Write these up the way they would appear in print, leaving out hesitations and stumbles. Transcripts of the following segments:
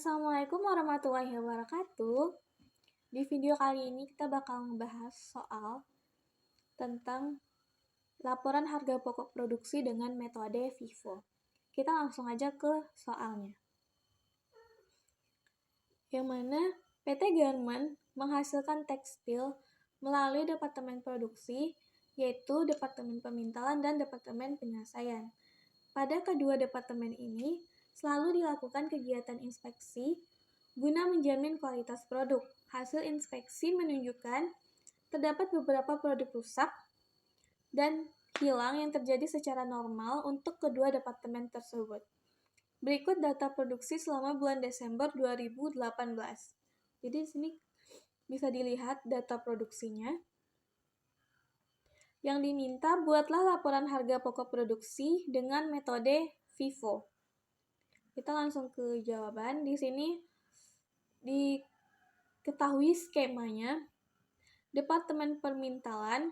Assalamualaikum warahmatullahi wabarakatuh. Di video kali ini kita bakal ngebahas soal tentang laporan harga pokok produksi dengan metode FIFO. Kita langsung aja ke soalnya. Yang mana PT Garmen menghasilkan tekstil melalui departemen produksi, yaitu Departemen Pemintalan dan Departemen Penyelesaian. Pada kedua departemen ini, selalu dilakukan kegiatan inspeksi guna menjamin kualitas produk. Hasil inspeksi menunjukkan terdapat beberapa produk rusak dan hilang yang terjadi secara normal untuk kedua departemen tersebut. Berikut data produksi selama bulan Desember 2018. Jadi di sini bisa dilihat data produksinya. Yang diminta, buatlah laporan harga pokok produksi dengan metode FIFO. Kita langsung ke jawaban. Di sini diketahui skemanya. Departemen Permintalan,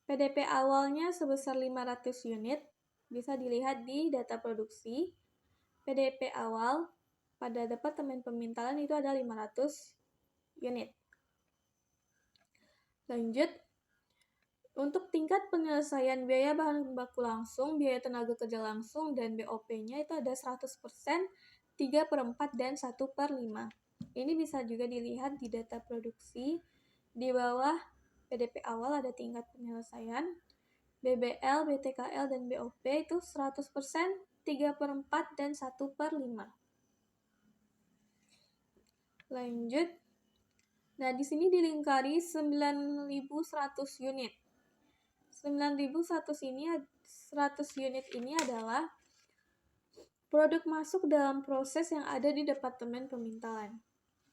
PDP awalnya sebesar 500 unit, bisa dilihat di data produksi. PDP awal pada Departemen Pemintalan itu ada 500 unit. Lanjut. Untuk tingkat penyelesaian biaya bahan baku langsung, biaya tenaga kerja langsung, dan BOP-nya itu ada 100%, 3/4, dan 1/5. Ini bisa juga dilihat di data produksi. Di bawah PDP awal ada tingkat penyelesaian, BBL, BTKL, dan BOP itu 100%, 3/4, dan 1/5. Lanjut. Nah, di sini dilingkari 9.100 unit. 9.100 unit ini adalah produk masuk dalam proses yang ada di Departemen Pemintalan.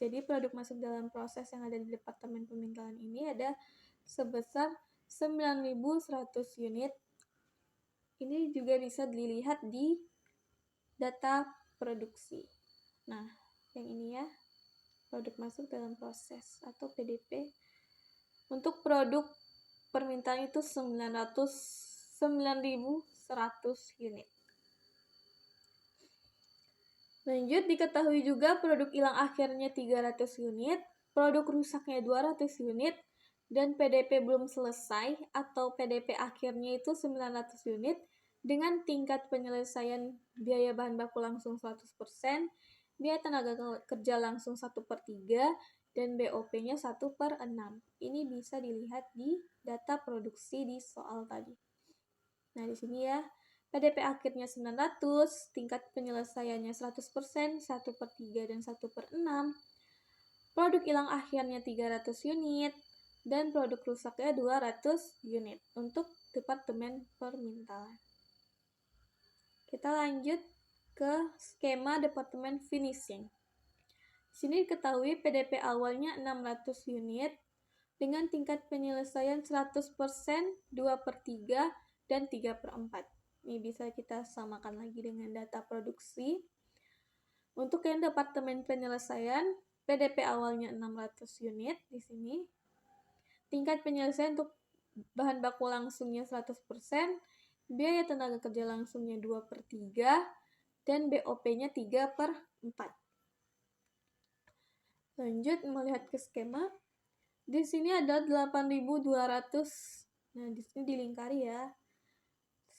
Jadi produk masuk dalam proses yang ada di Departemen Pemintalan ini ada sebesar 9.100 unit. Ini juga bisa dilihat di data produksi. Nah, yang ini ya, produk masuk dalam proses atau PDP. Untuk produk permintaan itu 9.100 unit. Lanjut, diketahui juga produk hilang akhirnya 300 unit, produk rusaknya 200 unit, dan PDP belum selesai atau PDP akhirnya itu 900 unit dengan tingkat penyelesaian biaya bahan baku langsung 100%, biaya tenaga kerja langsung 1/3, dan BOP-nya 1/6. Ini bisa dilihat di data produksi di soal tadi. Nah, di sini ya, PDP akhirnya 900, tingkat penyelesaiannya 100%, 1/3, dan 1/6. Produk hilang akhirnya 300 unit, dan produk rusaknya 200 unit untuk Departemen Permintalan. Kita lanjut ke skema Departemen Finishing. Di sini diketahui PDP awalnya 600 unit dengan tingkat penyelesaian 100%, 2/3, dan 3/4. Ini bisa kita samakan lagi dengan data produksi. Untuk yang Departemen Penyelesaian, PDP awalnya 600 unit di sini. Tingkat penyelesaian untuk bahan baku langsungnya 100%, biaya tenaga kerja langsungnya 2/3, dan BOP-nya 3/4. Lanjut melihat ke skema. Di sini ada 8.200. Nah, di sini dilingkari ya.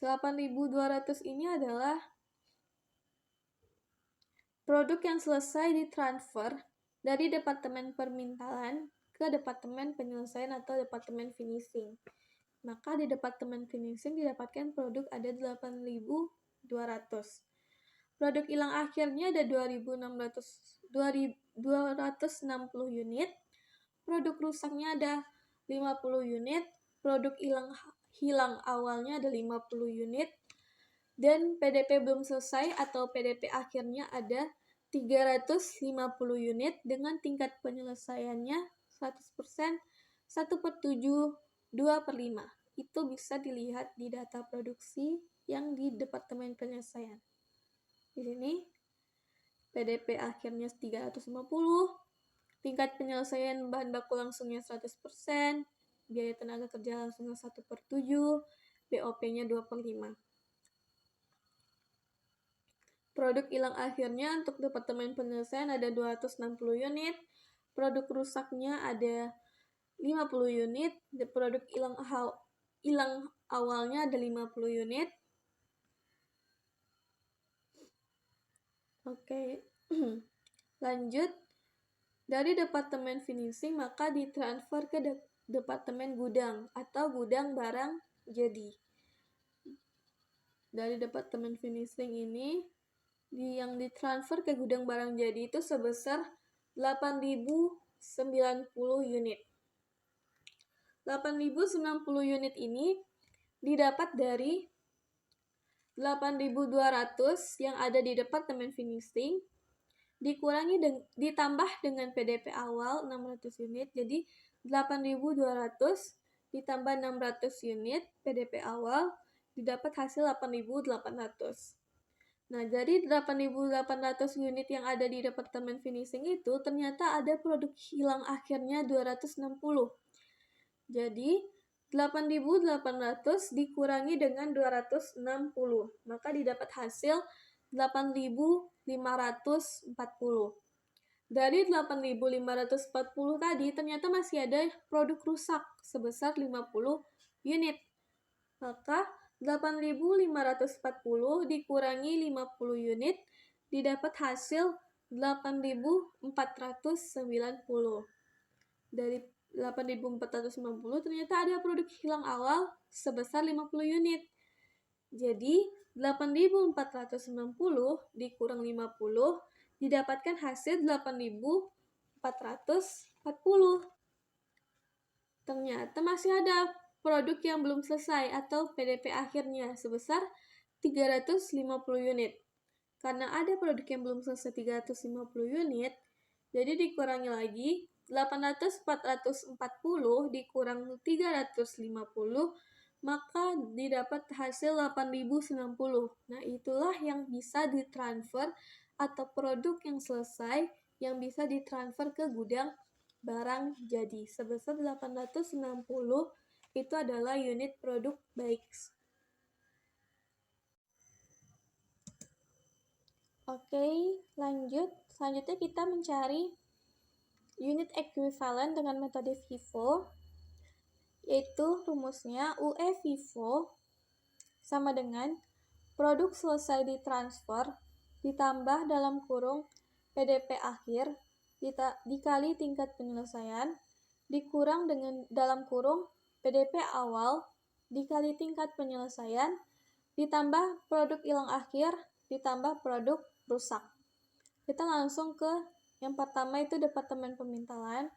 8.200 ini adalah produk yang selesai ditransfer dari Departemen Permintalan ke Departemen Penyelesaian atau Departemen Finishing. Maka di Departemen Finishing didapatkan produk ada 8.200. Produk hilang akhirnya ada 260 unit. Produk rusaknya ada 50 unit. Produk hilang awalnya ada 50 unit. Dan PDP belum selesai atau PDP akhirnya ada 350 unit dengan tingkat penyelesaiannya 100%, 1/7, 2/5. Itu bisa dilihat di data produksi yang di Departemen Penyelesaian. Di sini PDP akhirnya 350, tingkat penyelesaian bahan baku langsungnya 100%, biaya tenaga kerja langsungnya 1/7, BOP-nya 2/5. Produk hilang akhirnya untuk departemen penyelesaian ada 260 unit, produk rusaknya ada 50 unit, produk hilang awalnya ada 50 unit. Oke. Lanjut, dari departemen finishing maka ditransfer ke departemen gudang atau gudang barang jadi. Dari departemen finishing ini yang ditransfer ke gudang barang jadi itu sebesar 8.090 unit. 8.090 unit ini didapat dari 8.200 yang ada di departemen finishing ditambah dengan PDP awal 600 unit, jadi 8.200 ditambah 600 unit PDP awal didapat hasil 8.800. Nah, dari 8.800 unit yang ada di departemen finishing itu ternyata ada produk hilang akhirnya 260. Jadi 8.800 dikurangi dengan 260, maka didapat hasil 8.540. Dari 8.540 tadi ternyata masih ada produk rusak sebesar 50 unit. Maka 8.540 dikurangi 50 unit didapat hasil 8.490. Dari 8.490 ternyata ada produk hilang awal sebesar 50 unit. Jadi 8.490 dikurang 50 didapatkan hasil 8.440. Ternyata masih ada produk yang belum selesai atau PDP akhirnya sebesar 350 unit. Karena ada produk yang belum selesai 350 unit, jadi dikurangi lagi 440 dikurang 350, maka didapat hasil 8.090. Nah, itulah yang bisa ditransfer atau produk yang selesai yang bisa ditransfer ke gudang barang jadi sebesar 860 itu adalah unit produk baik. Oke, lanjut. Selanjutnya kita mencari unit ekuivalen dengan metode FIFO, yaitu rumusnya UE FIFO sama dengan produk selesai ditransfer ditambah dalam kurung PDP akhir dikali tingkat penyelesaian dikurang dengan dalam kurung PDP awal dikali tingkat penyelesaian ditambah produk hilang akhir ditambah produk rusak. Kita langsung ke yang pertama itu departemen pemintalan,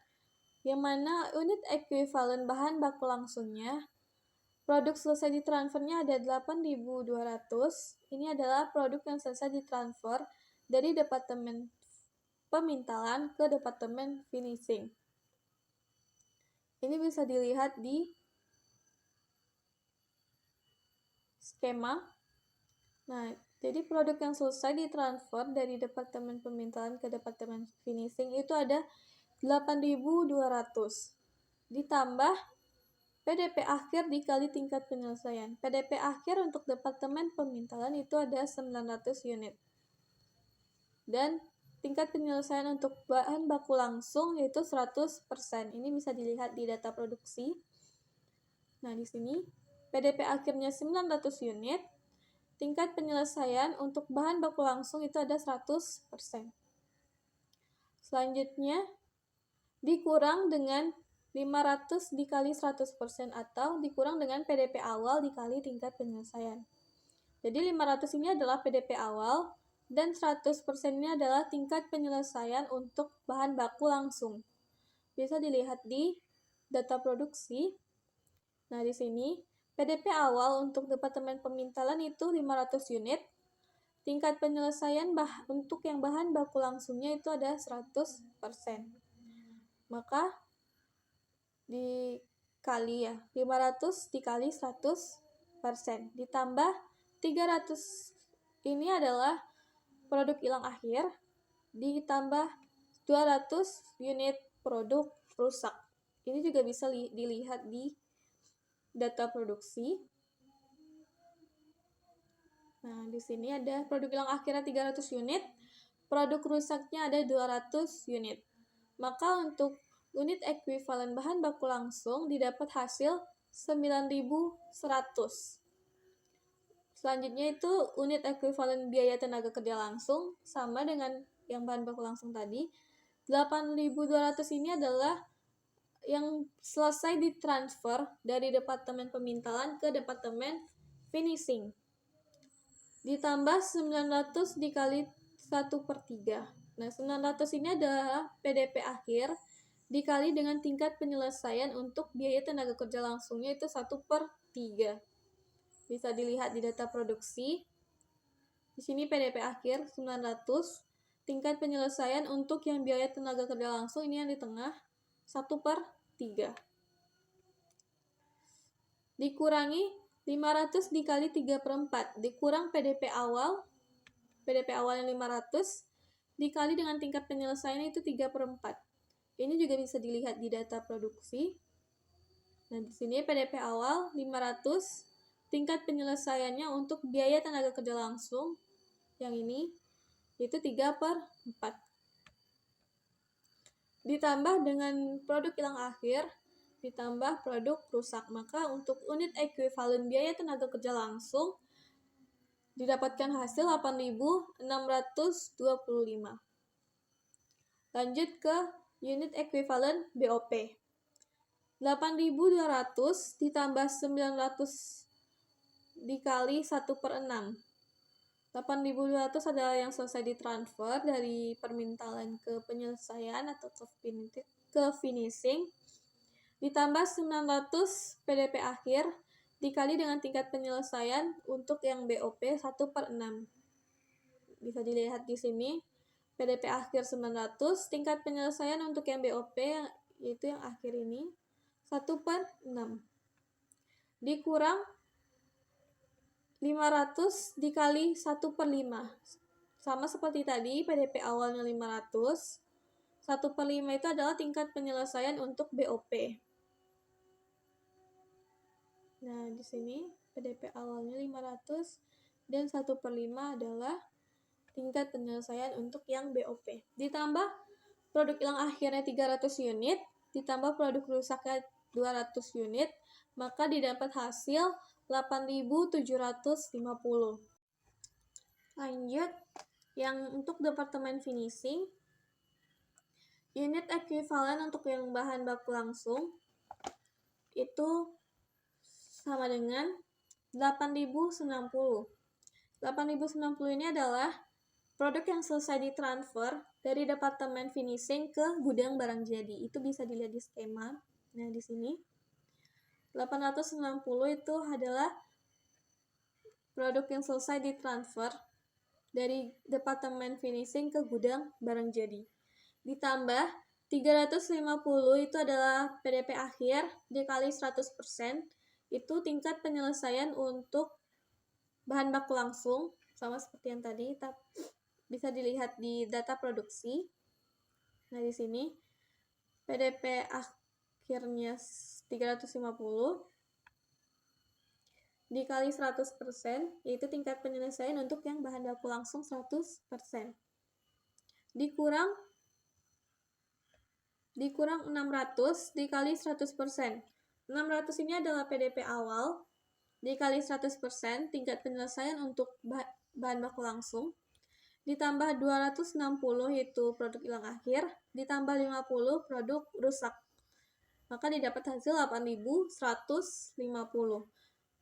yang mana unit ekuivalen bahan baku langsungnya produk selesai ditransfernya ada 8.200. Ini adalah produk yang selesai ditransfer dari departemen pemintalan ke departemen finishing. Ini bisa dilihat di skema. Nah, jadi produk yang selesai ditransfer dari departemen pemintalan ke departemen finishing itu ada 8.200 ditambah PDP akhir dikali tingkat penyelesaian. PDP akhir untuk departemen pemintalan itu ada 900 unit. Dan tingkat penyelesaian untuk bahan baku langsung yaitu 100%. Ini bisa dilihat di data produksi. Nah, di sini PDP akhirnya 900 unit. Tingkat penyelesaian untuk bahan baku langsung itu ada 100%. Selanjutnya, dikurang dengan 500 dikali 100% atau dikurang dengan PDP awal dikali tingkat penyelesaian. Jadi 500 ini adalah PDP awal dan 100%-nya adalah tingkat penyelesaian untuk bahan baku langsung. Bisa dilihat di data produksi. Nah, di sini PDP awal untuk departemen pemintalan itu 500 unit. Tingkat penyelesaian untuk yang bahan baku langsungnya itu ada 100%. Maka dikali 500 dikali 100% ditambah 300 ini adalah produk hilang akhir ditambah 200 unit produk rusak. Ini juga bisa dilihat di data produksi. Nah, di sini ada produk hilang akhirnya 300 unit, produk rusaknya ada 200 unit. Maka untuk unit ekuivalen bahan baku langsung didapat hasil 9.100. Selanjutnya itu unit ekuivalen biaya tenaga kerja langsung sama dengan yang bahan baku langsung tadi. 8.200 ini adalah yang selesai ditransfer dari departemen pemintalan ke departemen finishing. Ditambah 900 dikali 1/3. Nah, 900 ini adalah PDP akhir dikali dengan tingkat penyelesaian untuk biaya tenaga kerja langsungnya itu 1/3. Bisa dilihat di data produksi. Di sini PDP akhir 900, tingkat penyelesaian untuk yang biaya tenaga kerja langsung ini yang di tengah 1/3. Dikurangi 500 dikali 3/4, dikurang PDP awal yang 500, dikali dengan tingkat penyelesaian itu 3/4. Ini juga bisa dilihat di data produksi. Nah, di sini PDP awal 500, tingkat penyelesaiannya untuk biaya tenaga kerja langsung, yang ini, itu 3/4. Ditambah dengan produk hilang akhir, ditambah produk rusak. Maka untuk unit ekuivalen biaya tenaga kerja langsung didapatkan hasil 8.625. Lanjut ke unit ekuivalen BOP. 8.200 ditambah 900 dikali 1/6. 8.200 adalah yang selesai ditransfer dari permintalan ke penyelesaian atau ke finishing. Ditambah 900 PDP akhir dikali dengan tingkat penyelesaian untuk yang BOP 1/6. Bisa dilihat di sini, PDP akhir 900, tingkat penyelesaian untuk yang BOP, yaitu yang akhir ini, 1/6. Dikurang 500 dikali 1/5. Sama seperti tadi, PDP awalnya 500, 1/5 itu adalah tingkat penyelesaian untuk BOP. Nah, di sini PDP awalnya 500 dan 1/5 adalah tingkat penyelesaian untuk yang BOP. Ditambah produk hilang akhirnya 300 unit, ditambah produk rusaknya 200 unit, maka didapat hasil 8.750. Lanjut, yang untuk departemen finishing, unit ekuivalen untuk yang bahan baku langsung itu sama dengan 8.090. 8.090 ini adalah produk yang selesai ditransfer dari departemen finishing ke gudang barang jadi. Itu bisa dilihat di skema. Nah, di sini 890 itu adalah produk yang selesai ditransfer dari departemen finishing ke gudang barang jadi. Ditambah 350 itu adalah PDP akhir dikali 100%, itu tingkat penyelesaian untuk bahan baku langsung, sama seperti yang tadi, bisa dilihat di data produksi. Nah, di sini PDP akhirnya 350 dikali 100%, yaitu tingkat penyelesaian untuk yang bahan baku langsung 100%. Dikurang 600 dikali 100%. 600 ini adalah PDP awal dikali 100%, tingkat penyelesaian untuk bahan baku langsung, ditambah 260 yaitu produk hilang akhir, ditambah 50 produk rusak. Maka didapat hasil 8.150.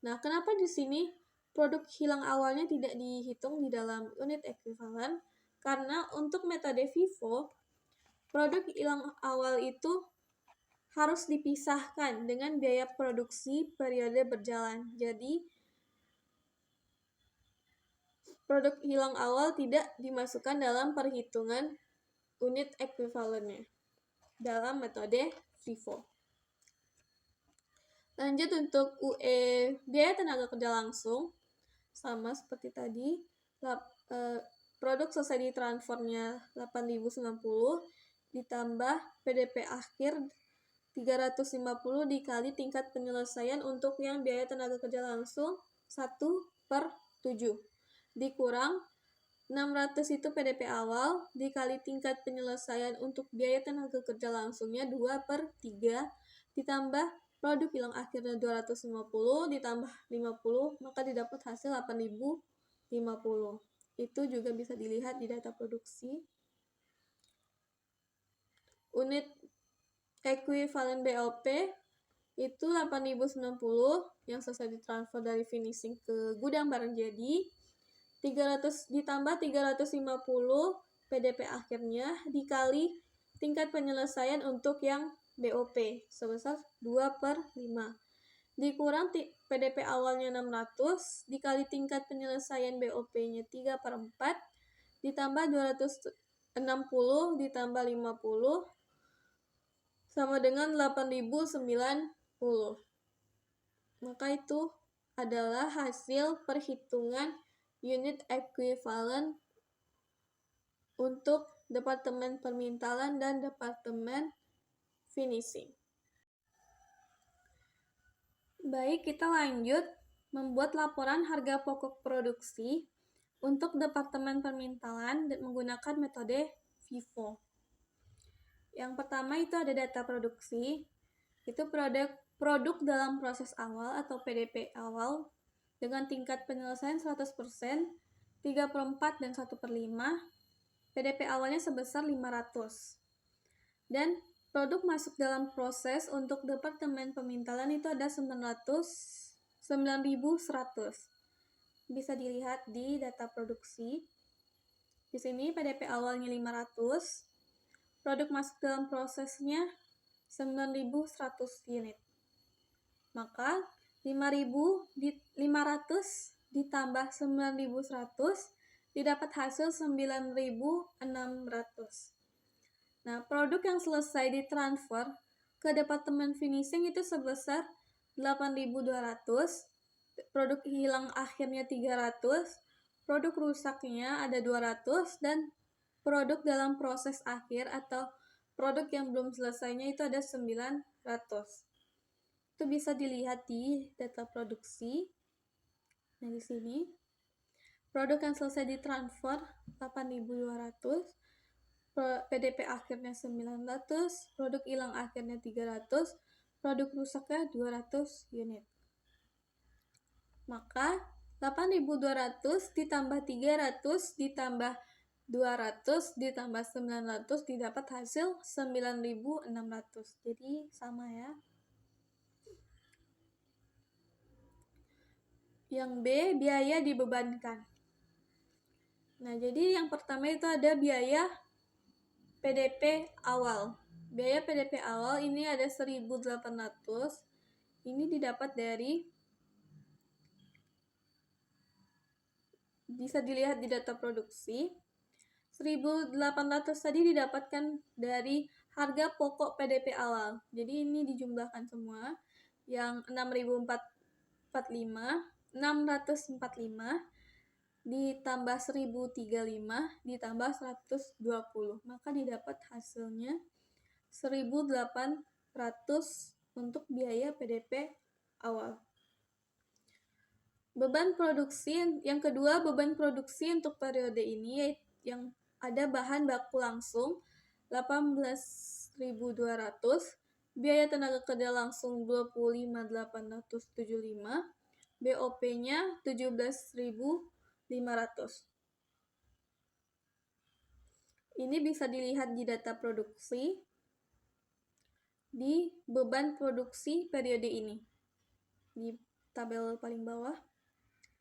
Nah, kenapa di sini produk hilang awalnya tidak dihitung di dalam unit ekuivalen? Karena untuk metode FIFO, produk hilang awal itu harus dipisahkan dengan biaya produksi periode berjalan. Jadi, produk hilang awal tidak dimasukkan dalam perhitungan unit ekuivalennya dalam metode FIFO. Lanjut untuk UE biaya tenaga kerja langsung, sama seperti tadi, produk selesai ditransfernya 8.090 ditambah PDP akhir 350 dikali tingkat penyelesaian untuk yang biaya tenaga kerja langsung 1/7. dikurang 600 itu PDP awal, dikali tingkat penyelesaian untuk biaya tenaga kerja langsungnya 2/3, ditambah produk hilang akhirnya 250, ditambah 50, maka didapat hasil 8.050. Itu juga bisa dilihat di data produksi. Unit ekuivalen BOP itu 8.090 yang selesai ditransfer dari finishing ke gudang barang jadi. 300 ditambah 350 PDP akhirnya dikali tingkat penyelesaian untuk yang BOP sebesar 2/5. Dikurang PDP awalnya 600 dikali tingkat penyelesaian BOP-nya 3/4 ditambah 260 ditambah 50 sama dengan 8.090. Maka itu adalah hasil perhitungan unit ekuivalen untuk Departemen Permintalan dan Departemen Finishing. Baik, kita lanjut membuat laporan harga pokok produksi untuk Departemen Permintalan menggunakan metode FIFO. Yang pertama itu ada data produksi, itu produk dalam proses awal atau PDP awal dengan tingkat penyelesaian 100%, 3/4 dan 1/5, PDP awalnya sebesar 500. Dan produk masuk dalam proses untuk Departemen Pemintalan itu ada 9.100. Bisa dilihat di data produksi. Di sini PDP awalnya 500, produk masuk dalam prosesnya 9.100 unit. Maka 5.500 ditambah 9.100 didapat hasil 9.600. Nah, produk yang selesai ditransfer ke Departemen Finishing itu sebesar 8.200, produk hilang akhirnya 300, produk rusaknya ada 200, dan produk dalam proses akhir atau produk yang belum selesainya itu ada 900. Itu bisa dilihat di data produksi. Nah, di sini produk yang selesai ditransfer 8.200, PDP akhirnya 900, produk hilang akhirnya 300, produk rusaknya 200 unit. Maka 8.200 ditambah 300 ditambah 200 ditambah 900 didapat hasil 9.600. Jadi sama ya. Yang B, biaya dibebankan. Nah, jadi yang pertama itu ada biaya PDP awal. Biaya PDP awal ini ada 1.800. Ini didapat dari, bisa dilihat di data produksi. 1.800 tadi didapatkan dari harga pokok PDP awal. Jadi ini dijumlahkan semua. Yang 645 ditambah 1.035 ditambah 120, maka didapat hasilnya 1.800 untuk biaya PDP awal. Beban produksi yang kedua, beban produksi untuk periode ini yang ada bahan baku langsung 18.200, biaya tenaga kerja langsung 25.875, BOP-nya 17.500. Ini bisa dilihat di data produksi di beban produksi periode ini di tabel paling bawah.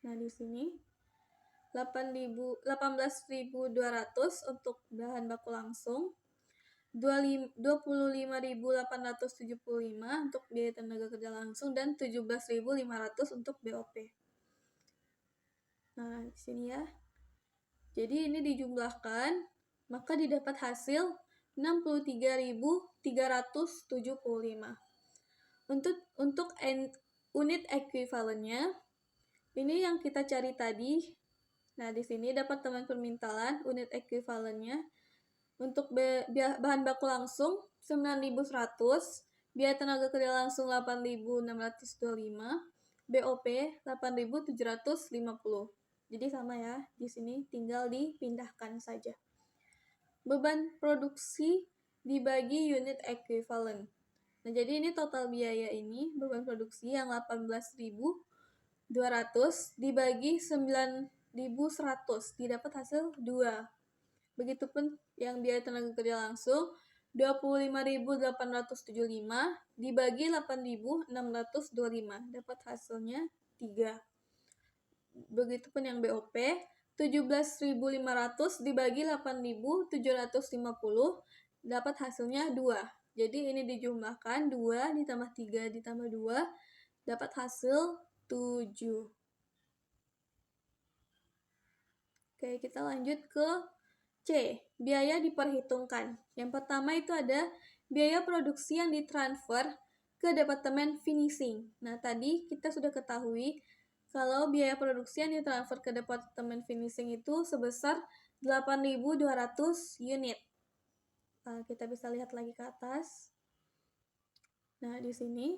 Nah, di sini 18.200 untuk bahan baku langsung, 25.875 untuk biaya tenaga kerja langsung, dan 17.500 untuk BOP. Nah, di sini ya. Jadi ini dijumlahkan, maka didapat hasil 63.375. Untuk unit ekuivalennya, ini yang kita cari tadi. Nah, di sini Departemen Permintalan, unit ekuivalennya untuk bahan baku langsung 9.100, biaya tenaga kerja langsung 8.625, BOP 8.750. Jadi sama ya, di sini tinggal dipindahkan saja. Beban produksi dibagi unit ekuivalen. Nah, jadi ini total biaya ini, beban produksi yang 18.200 dibagi 9.100, didapat hasil 2. Begitupun yang biaya tenaga kerja langsung, 25.875 dibagi 8.625, dapat hasilnya 3. Begitupun yang BOP, 17.500 dibagi 8.750, dapat hasilnya 2. Jadi ini dijumlahkan 2 ditambah 3 ditambah 2, dapat hasil 7. Oke, kita lanjut ke C. Biaya diperhitungkan. Yang pertama itu ada biaya produksi yang ditransfer ke Departemen Finishing. Nah, tadi kita sudah ketahui kalau biaya produksi yang ditransfer ke Departemen Finishing itu sebesar 8.200 unit. Kita bisa lihat lagi ke atas. Nah, di sini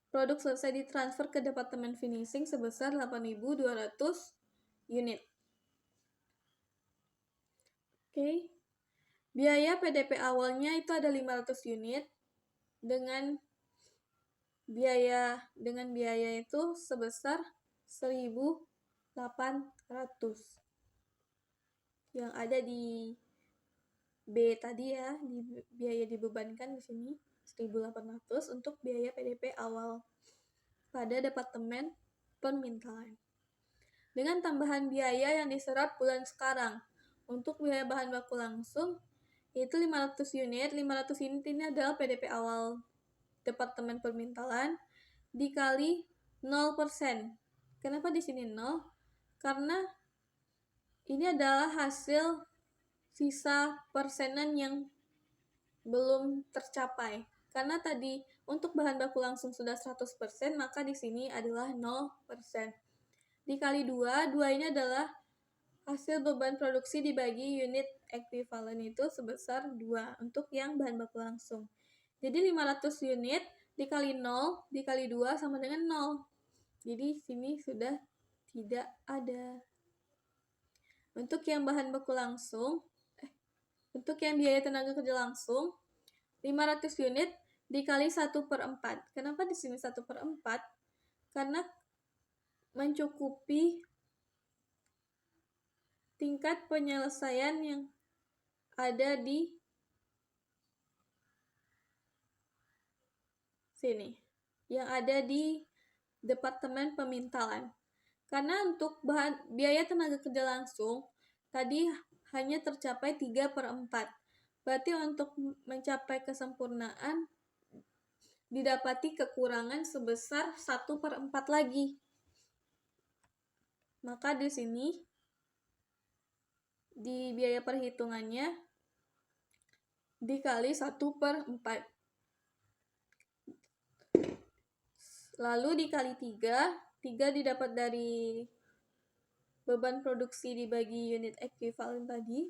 produk selesai ditransfer ke Departemen Finishing sebesar 8.200 unit. Oke. Biaya PDP awalnya itu ada 500 unit dengan biaya itu sebesar 1.800. Yang ada di B tadi ya, di biaya dibebankan di sini 1.800 untuk biaya PDP awal pada Departemen Permintaan. Dengan tambahan biaya yang diserap bulan sekarang, untuk biaya bahan baku langsung yaitu 500 unit. 500 unit ini adalah PDP awal Departemen Permintaan dikali 0%. Kenapa di sini 0? Karena ini adalah hasil sisa persenan yang belum tercapai. Karena tadi untuk bahan baku langsung sudah 100%, maka di sini adalah 0%. Dikali 2, 2 ini adalah hasil beban produksi dibagi unit ekuivalen itu sebesar 2 untuk yang bahan baku langsung. Jadi 500 unit dikali 0 dikali 2 sama dengan 0. Jadi sini sudah tidak ada. Untuk yang bahan baku langsung, untuk yang biaya tenaga kerja langsung, 500 unit dikali 1/4. Kenapa di sini 1/4? Karena mencukupi tingkat penyelesaian yang ada di sini, yang ada di Departemen Pemintalan. Karena untuk biaya tenaga kerja langsung tadi hanya tercapai 3/4. Berarti untuk mencapai kesempurnaan didapati kekurangan sebesar 1/4 lagi. Maka di sini di biaya perhitungannya dikali 1/4. Lalu dikali 3, 3 didapat dari beban produksi dibagi unit ekuivalen tadi.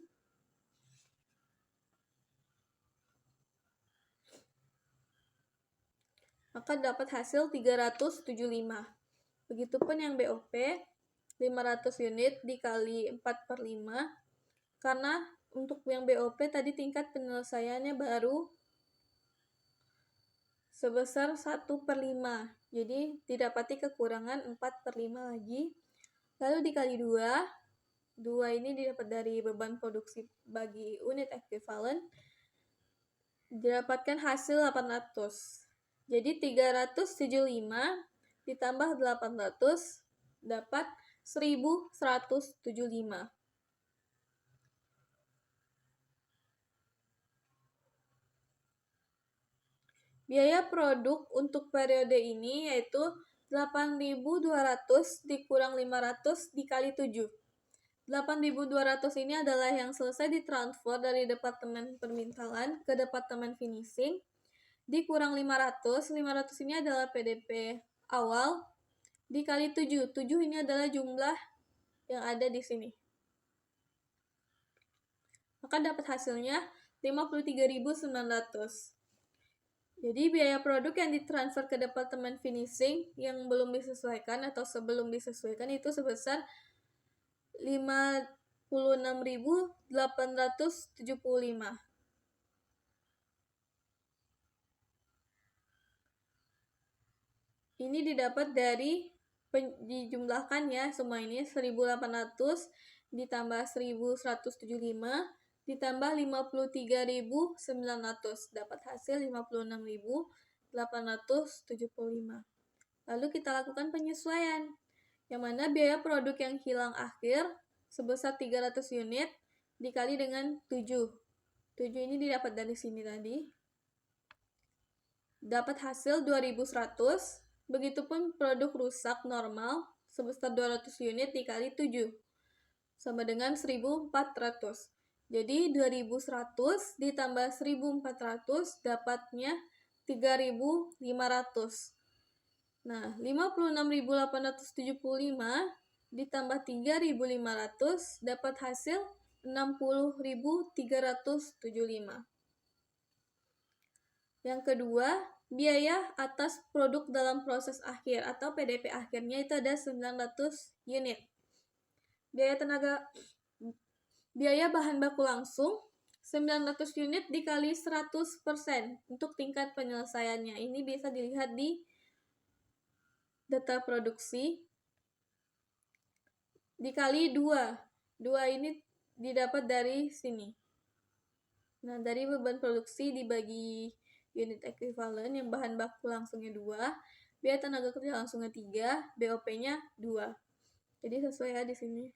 Maka dapat hasil 375. Begitupun yang BOP, 500 unit dikali 4/5. Karena untuk yang BOP tadi tingkat penyelesaiannya baru sebesar 1/5. Jadi didapati kekurangan 4/5 lagi. Lalu dikali 2. 2 ini didapat dari beban produksi bagi unit ekuivalen. Didapatkan hasil 800. Jadi 375 ditambah 800 dapat 1.175. Biaya produk untuk periode ini yaitu 8.200 dikurang 500 dikali 7. 8.200 ini adalah yang selesai ditransfer dari Departemen Permintaan ke Departemen Finishing. Dikurang 500. 500 ini adalah PDP awal. Dikali 7. 7 ini adalah jumlah yang ada di sini. Maka dapat hasilnya 53.900. Jadi biaya produk yang ditransfer ke Departemen Finishing yang belum disesuaikan atau sebelum disesuaikan itu sebesar 56.875. Ini didapat dari dijumlahkan ya semua ini 1.800 ditambah 1.175 ditambah 53.900 dapat hasil 56.875. Lalu kita lakukan penyesuaian, yang mana biaya produk yang hilang akhir sebesar 300 unit dikali dengan 7. 7 ini didapat dari sini tadi. Dapat hasil 2.100. Begitupun produk rusak normal sebesar 200 unit dikali 7 sama dengan 1.400. Jadi 2.100 ditambah 1.400 dapatnya 3.500. Nah, 56.875 ditambah 3.500 dapat hasil 60.375. Yang kedua, biaya atas produk dalam proses akhir atau PDP akhirnya itu ada 900 unit. Biaya bahan baku langsung 900 unit dikali 100% untuk tingkat penyelesaiannya. Ini bisa dilihat di data produksi dikali 2. 2 ini didapat dari sini. Nah, dari beban produksi dibagi unit ekuivalen yang bahan baku langsungnya 2, biaya tenaga kerja langsungnya 3, BOP-nya 2. Jadi sesuai ya di sini.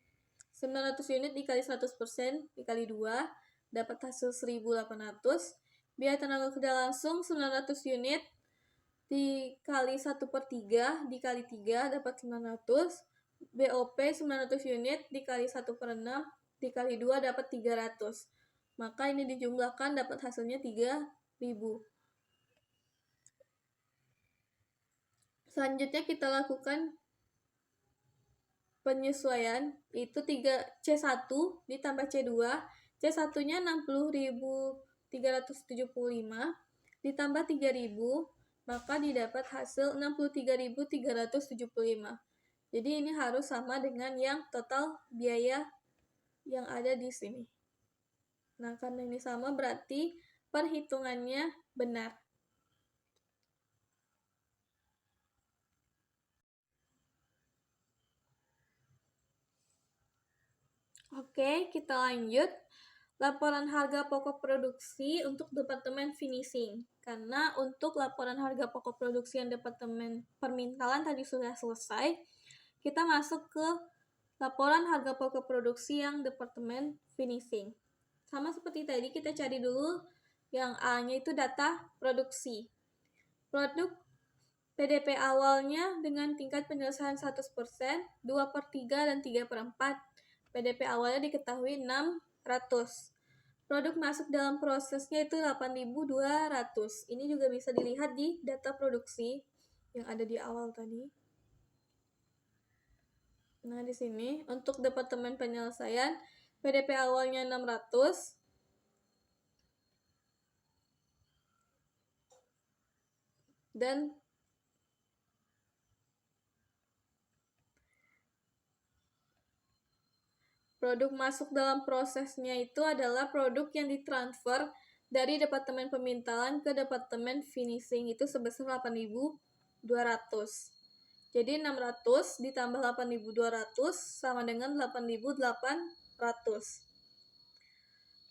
900 unit dikali 100% dikali 2 dapat hasil 1.800. Biaya tenaga kerja langsung 900 unit dikali 1/3 dikali 3 dapat 900. BOP 900 unit dikali 1/6 dikali 2 dapat 300. Maka ini dijumlahkan dapat hasilnya 3.000. Selanjutnya kita lakukan penyesuaian, itu C1 ditambah C2. C1-nya 60.375 ditambah 3.000, maka didapat hasil 63.375. Jadi ini harus sama dengan yang total biaya yang ada di sini. Nah, karena ini sama berarti perhitungannya benar. Oke, kita lanjut. Laporan harga pokok produksi untuk Departemen Finishing. Karena untuk laporan harga pokok produksi yang Departemen Permintalan tadi sudah selesai, kita masuk ke laporan harga pokok produksi yang Departemen Finishing. Sama seperti tadi, kita cari dulu yang A-nya itu data produksi. Produk PDP awalnya dengan tingkat penyelesaian 100%, 2/3 dan 3/4. PDP awalnya diketahui 600. Produk masuk dalam prosesnya itu 8.200. Ini juga bisa dilihat di data produksi yang ada di awal tadi. Nah, di sini untuk Departemen Penyelesaian, PDP awalnya 600. Dan produk masuk dalam prosesnya itu adalah produk yang ditransfer dari Departemen Pemintalan ke Departemen Finishing itu sebesar 8.200. Jadi 600 ditambah 8.200 sama dengan 8.800.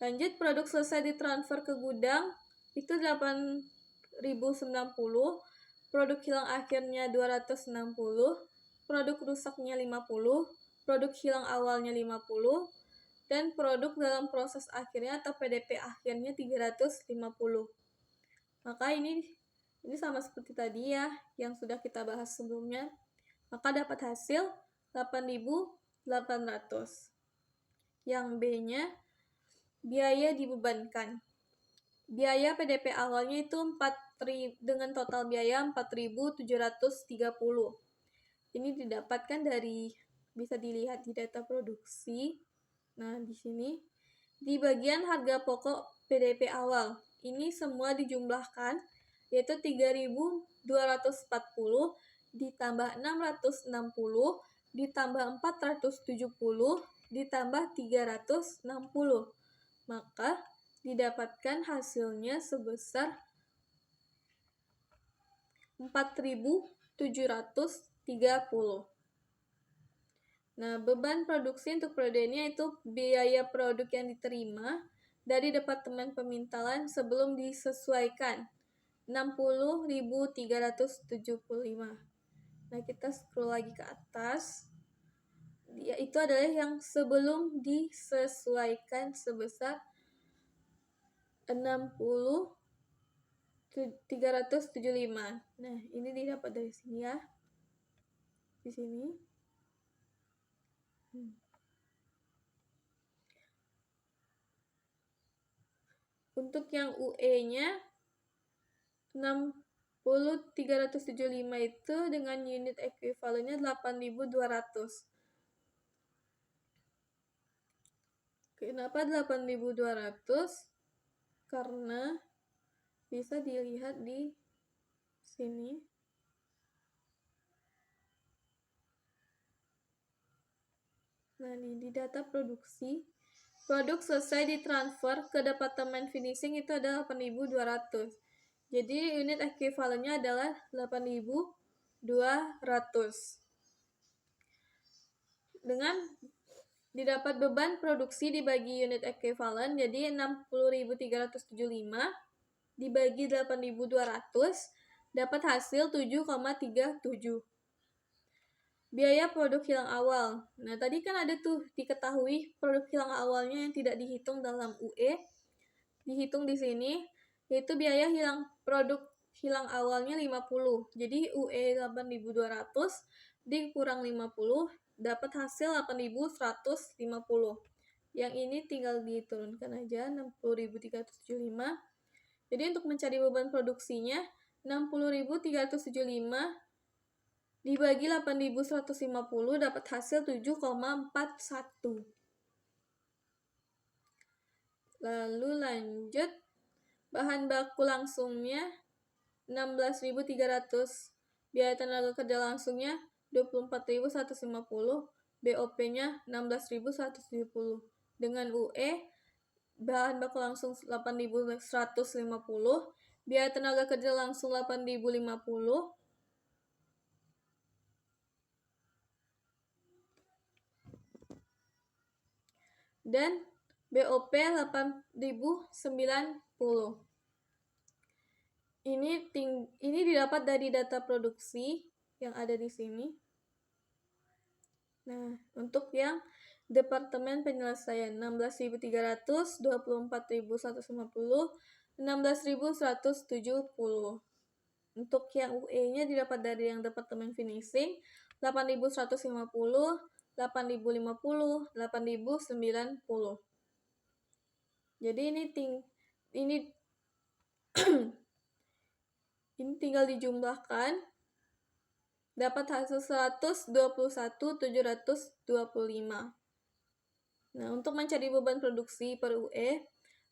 Lanjut, produk selesai ditransfer ke gudang itu 8.090. Produk hilang akhirnya 260. Produk rusaknya 50. Produk hilang awalnya 50, dan produk dalam proses akhirnya atau PDP akhirnya 350. Maka ini sama seperti tadi ya, yang sudah kita bahas sebelumnya. Maka dapat hasil 8.800. Yang B-nya, biaya dibebankan. Biaya PDP awalnya itu dengan total biaya 4.730. Ini didapatkan dari, bisa dilihat di data produksi. Nah, di sini di bagian harga pokok PDP awal, ini semua dijumlahkan, yaitu 3.240 ditambah 660 ditambah 470 ditambah 360. Maka didapatkan hasilnya sebesar 4.730. Nah, beban produksi untuk periode ini yaitu biaya produk yang diterima dari Departemen Pemintalan sebelum disesuaikan 60.375. Nah, kita scroll lagi ke atas. Itu adalah yang sebelum disesuaikan sebesar 60.375. Nah, ini didapat dari sini ya. Di sini. Untuk yang UE-nya 60.375 itu dengan unit ekuivalennya 8.200. Kenapa 8.200? Karena bisa dilihat di sini. Nah, di data produksi, produk selesai ditransfer ke Departemen Finishing itu adalah 8.200. Jadi unit ekuivalennya adalah 8.200. Dengan didapat beban produksi dibagi unit ekuivalen, jadi 60.375 dibagi 8.200 dapat hasil 7,37. Biaya produk hilang awal. Nah, tadi kan ada tuh diketahui produk hilang awalnya yang tidak dihitung dalam UE, dihitung di sini, yaitu biaya produk hilang awalnya 50. Jadi UE 8.200 dikurang 50 dapat hasil 8.150. Yang ini tinggal diturunkan aja 60.375. Jadi untuk mencari beban produksinya 60.375 dibagi 8.150 dapat hasil 7,41. Lalu lanjut, bahan baku langsungnya 16.300, biaya tenaga kerja langsungnya 24.150, BOP-nya 16.170. Dengan UE, bahan baku langsung 8.150, biaya tenaga kerja langsung 8.050, dan BOP 8.090. Ini didapat dari data produksi yang ada di sini. Nah, untuk yang Departemen Penyelesaian 16.300, 24.150, 16.170. Untuk yang UE-nya didapat dari yang Departemen Finishing 8.150, 8.050, 8.090. Jadi ini ini tinggal dijumlahkan dapat hasil 121.725. Nah, untuk mencari beban produksi per UE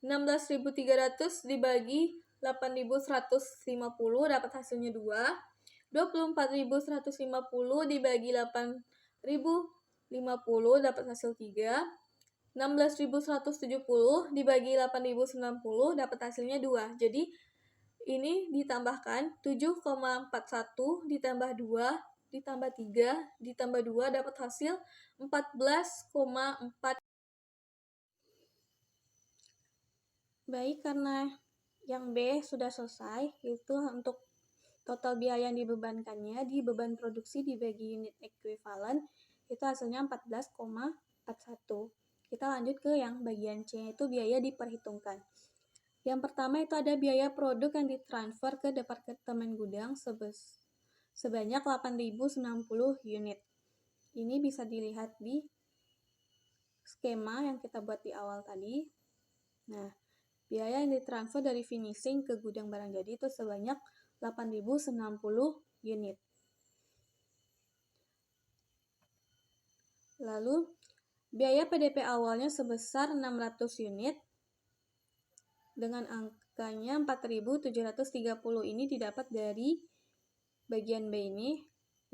16.300 dibagi 8.150 dapat hasilnya 2. 24.150 dibagi 8.050 dapat hasil 3. 16.170 dibagi 8.090 dapat hasilnya 2. Jadi ini ditambahkan 7,41 ditambah 2 ditambah 3 ditambah 2 dapat hasil 14,4. Baik, karena yang B sudah selesai, itu untuk total biaya yang dibebankannya di beban produksi dibagi unit ekuivalen itu hasilnya 14,41. Kita lanjut ke yang bagian C, yaitu biaya diperhitungkan. Yang pertama itu ada biaya produk yang ditransfer ke Departemen Gudang sebanyak 8.090 unit. Ini bisa dilihat di skema yang kita buat di awal tadi. Nah, biaya yang ditransfer dari finishing ke gudang barang jadi itu sebanyak 8.090 unit. Lalu, biaya PDP awalnya sebesar 600 unit dengan angkanya 4.730. Ini didapat dari bagian B ini,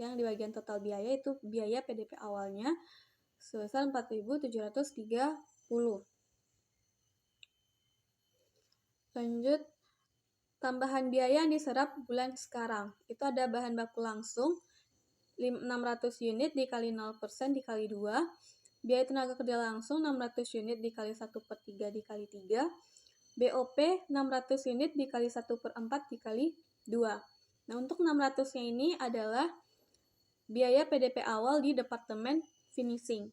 yang di bagian total biaya itu biaya PDP awalnya sebesar 4.730. Lanjut, tambahan biaya yang diserap bulan sekarang. Itu ada bahan baku langsung 600 unit dikali 0% dikali 2. Biaya tenaga kerja langsung 600 unit dikali 1/3 dikali 3. BOP 600 unit dikali 1/4 dikali 2. Nah, untuk 600-nya ini adalah biaya PDP awal di Departemen Finishing.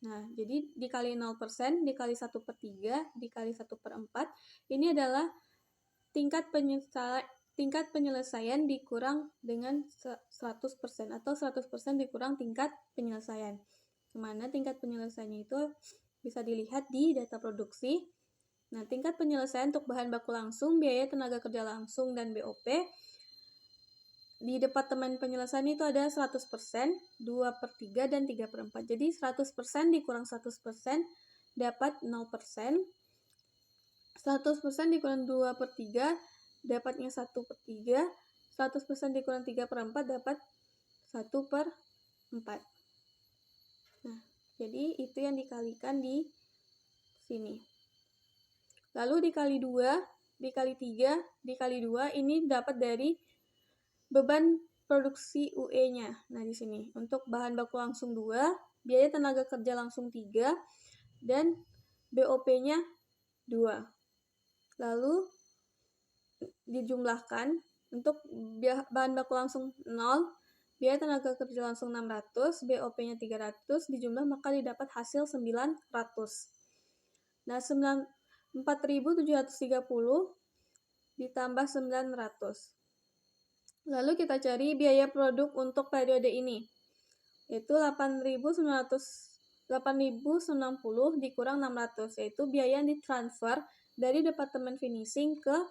Nah, jadi dikali 0% dikali 1/3 dikali 1/4, ini adalah tingkat penyelesaian dikurang dengan 100% atau 100% dikurang tingkat penyelesaian. Kemana tingkat penyelesaiannya itu bisa dilihat di data produksi. Nah, tingkat penyelesaian untuk bahan baku langsung, biaya tenaga kerja langsung, dan BOP di Departemen Penyelesaian itu ada 100%, 2/3, dan 3/4. Jadi 100% dikurang 100% dapat 0%. 100% dikurang 2/3 dapatnya 1/3. 100% dikurang 3/4 dapat 1/4. Nah, jadi itu yang dikalikan di sini. Lalu dikali 2, dikali 3, dikali 2 ini dapat dari beban produksi UE-nya. Nah, di sini untuk bahan baku langsung 2, biaya tenaga kerja langsung 3, dan BOP-nya 2. Lalu dijumlahkan untuk bahan baku langsung 0, biaya tenaga kerja langsung 600, BOP-nya 300, dijumlah maka didapat hasil 900. Nah, 4.730 ditambah 900. Lalu kita cari biaya produk untuk periode ini, yaitu 8.090 dikurang 600, yaitu biaya yang ditransfer dari Departemen Finishing ke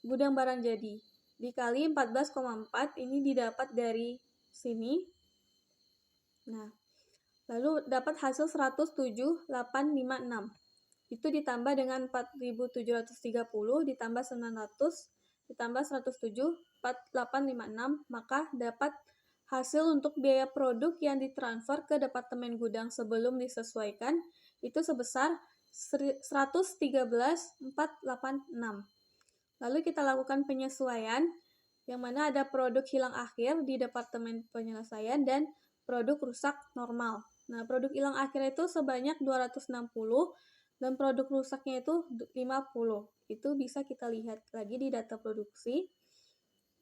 gudang barang jadi. Dikali 14,4, ini didapat dari sini. Nah, lalu dapat hasil 107.856. Itu ditambah dengan 4.730 ditambah 900 ditambah 107.856, maka dapat hasil untuk biaya produk yang ditransfer ke Departemen Gudang sebelum disesuaikan itu sebesar 113.486. Lalu kita lakukan penyesuaian, yang mana ada produk hilang akhir di Departemen Penyelesaian dan produk rusak normal. Nah, produk hilang akhir itu sebanyak 260 dan produk rusaknya itu 50. Itu bisa kita lihat lagi di data produksi.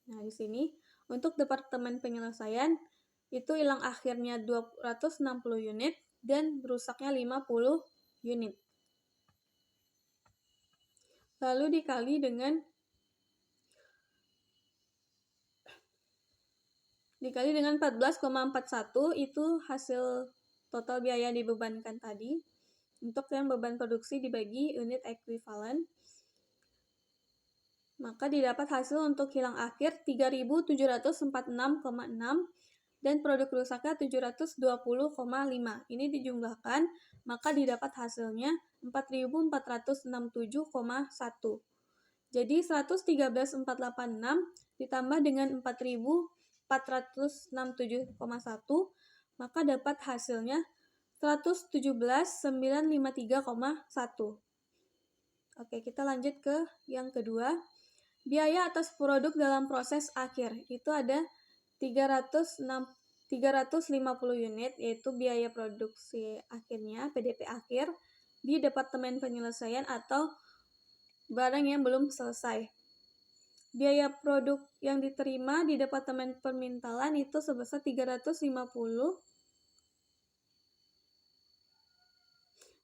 Nah, di sini untuk Departemen Penyelesaian itu hilang akhirnya 260 unit dan rusaknya 50 unit. Lalu dikali dengan 14,41, itu hasil total biaya yang dibebankan tadi. Untuk yang beban produksi dibagi unit ekuivalen, maka didapat hasil untuk hilang akhir 3.746,6 dan produk rusaknya 720,5. Ini dijumlahkan, maka didapat hasilnya 4.467,1. Jadi 113.486 ditambah dengan 4.467,1, maka dapat hasilnya 117.953,1. Oke, kita lanjut ke yang kedua. Biaya atas produk dalam proses akhir. Itu ada 350 unit, yaitu biaya produksi akhirnya, PDP akhir, di Departemen Penyelesaian atau barang yang belum selesai. Biaya produk yang diterima di Departemen Permintalan itu sebesar 350.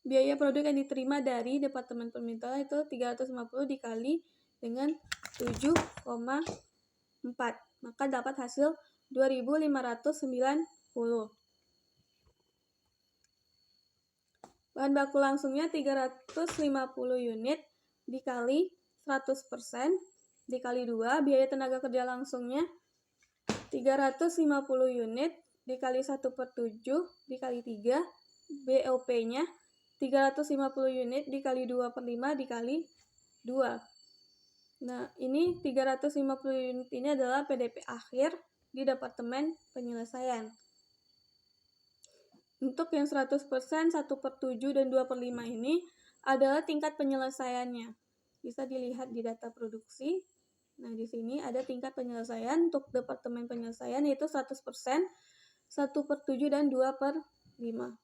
Biaya produk yang diterima dari Departemen Permintalan itu 350 dikali dengan 7,4. Maka dapat hasil 2.590. Bahan baku langsungnya 350 unit dikali 100% dikali 2. Biaya tenaga kerja langsungnya 350 unit dikali 1/7 dikali 3. BOP-nya 350 unit dikali 2/5 dikali 2. Nah, ini 350 unit ini adalah PDP akhir di Departemen Penyelesaian. Untuk yang 100%, 1/7, dan 2/5 ini adalah tingkat penyelesaiannya. Bisa dilihat di data produksi. Nah, di sini ada tingkat penyelesaian untuk departemen penyelesaian yaitu 100%, 1/7, dan 2/5.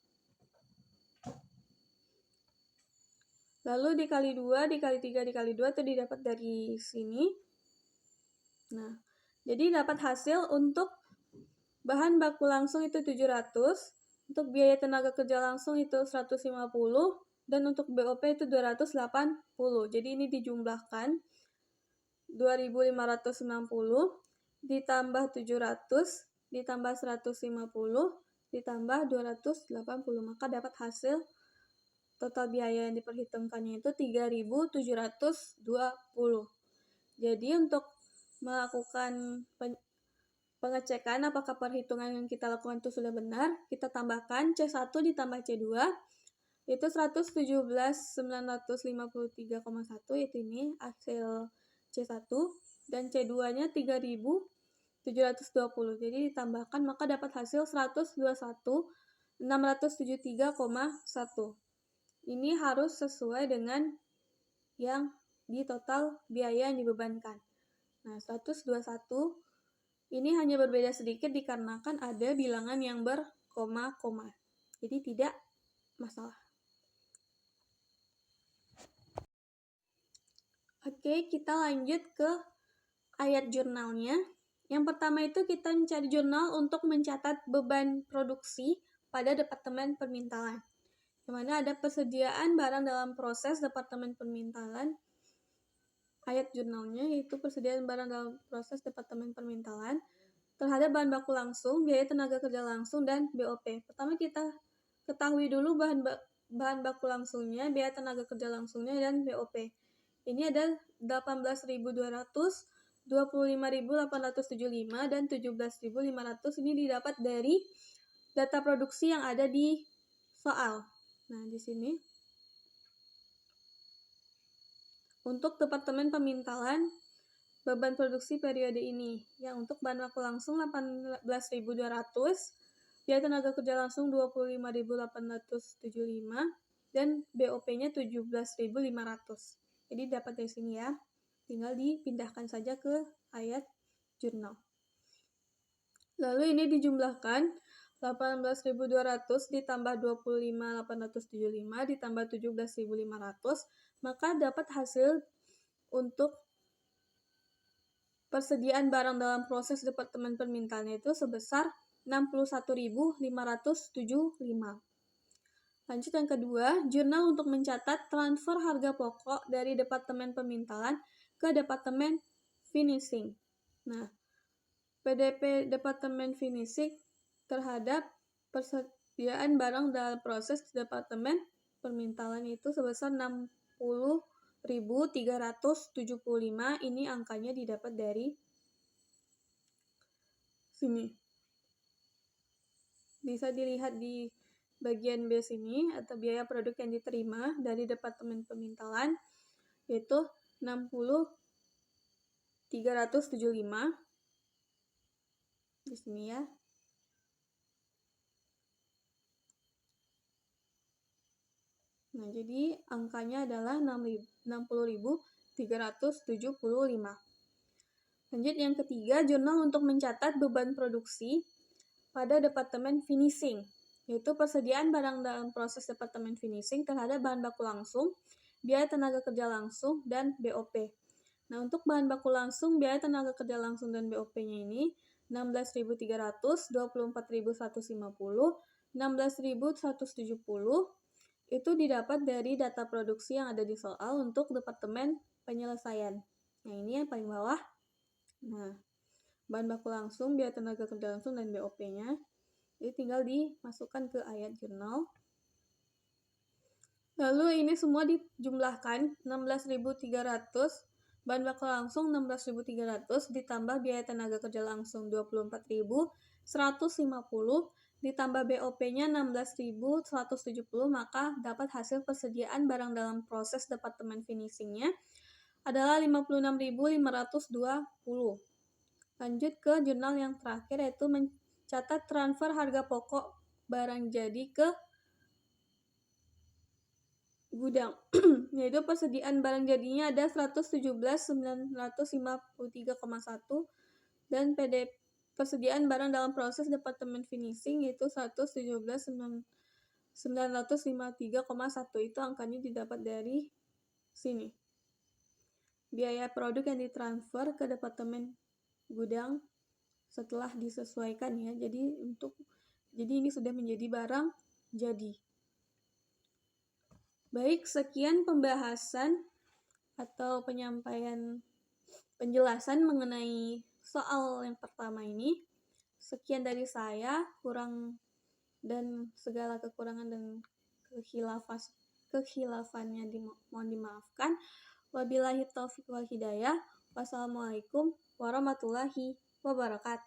Lalu dikali 2, dikali 3, dikali 2 itu didapat dari sini. Nah, jadi dapat hasil untuk bahan baku langsung itu 700, untuk biaya tenaga kerja langsung itu 150, dan untuk BOP itu 280. Jadi ini dijumlahkan 2.560 ditambah 700 ditambah 150 ditambah 280, maka dapat hasil total biaya yang diperhitungkannya itu 3.720. Jadi untuk melakukan pengecekan apakah perhitungan yang kita lakukan itu sudah benar, kita tambahkan C1 ditambah C2 itu 117.953,1, itu ini hasil C1, dan C2-nya 3.720. Jadi ditambahkan maka dapat hasil 121.673,1. Ini harus sesuai dengan yang di total biaya yang dibebankan. Nah, 121 ini hanya berbeda sedikit dikarenakan ada bilangan yang berkoma-koma. Jadi tidak masalah. Oke, kita lanjut ke ayat jurnalnya. Yang pertama itu kita mencari jurnal untuk mencatat beban produksi pada Departemen Permintalan. Di mana ada persediaan barang dalam proses Departemen Permintalan. Ayat jurnalnya yaitu persediaan barang dalam proses Departemen Permintalan terhadap bahan baku langsung, biaya tenaga kerja langsung, dan BOP. Pertama kita ketahui dulu bahan baku langsungnya, biaya tenaga kerja langsungnya, dan BOP. Ini ada 18.200, 25.875, dan 17.500. Ini didapat dari data produksi yang ada di soal. Nah, di sini untuk Departemen Pemintalan beban produksi periode ini, yang untuk bahan baku langsung 18.200, biaya tenaga kerja langsung 25.875, dan BOP-nya 17.500. Jadi dapat dari sini ya, tinggal dipindahkan saja ke ayat jurnal. Lalu ini dijumlahkan 18.200 ditambah 25.875 ditambah 17.500, maka dapat hasil untuk persediaan barang dalam proses Departemen Permintaannya itu sebesar 61.575. Lanjut yang kedua, jurnal untuk mencatat transfer harga pokok dari Departemen Permintalan ke Departemen Finishing. Nah, PDP Departemen Finishing terhadap persediaan barang dalam proses Departemen Permintalan itu sebesar 60.375. Ini angkanya didapat dari sini. Bisa dilihat di bagian B sini, atau biaya produk yang diterima dari Departemen Permintalan, yaitu 60.375. Di sini ya. Nah, jadi angkanya adalah 60.375. Lanjut yang ketiga, jurnal untuk mencatat beban produksi pada Departemen Finishing, yaitu persediaan barang dalam proses Departemen Finishing terhadap bahan baku langsung, biaya tenaga kerja langsung, dan BOP. Nah, untuk bahan baku langsung, biaya tenaga kerja langsung, dan BOP-nya ini 16.300, 24.150, 16.170, itu didapat dari data produksi yang ada di soal untuk Departemen Penyelesaian. Nah, ini yang paling bawah. Nah, bahan baku langsung, biaya tenaga kerja langsung, dan BOP-nya. Jadi tinggal dimasukkan ke ayat jurnal. Lalu ini semua dijumlahkan 16.300, bahan baku langsung 16.300 ditambah biaya tenaga kerja langsung 24.150 ditambah BOP-nya 16.170, maka dapat hasil persediaan barang dalam proses Departemen Finishing-nya adalah 56.520. Lanjut ke jurnal yang terakhir, yaitu mencatat transfer harga pokok barang jadi ke gudang. Yaitu persediaan barang jadinya ada 117.953,1 dan persediaan barang dalam proses departemen finishing yaitu 117.953,1. Itu angkanya didapat dari sini. Biaya produk yang ditransfer ke departemen gudang setelah disesuaikan ya. Jadi ini sudah menjadi barang jadi. Baik, sekian pembahasan atau penjelasan mengenai soal yang pertama ini. Sekian dari saya, kurang dan segala kekurangan dan kekhilafannya mohon dimaafkan. Wabillahi taufiq wal hidayah. Wassalamualaikum warahmatullahi wabarakatuh.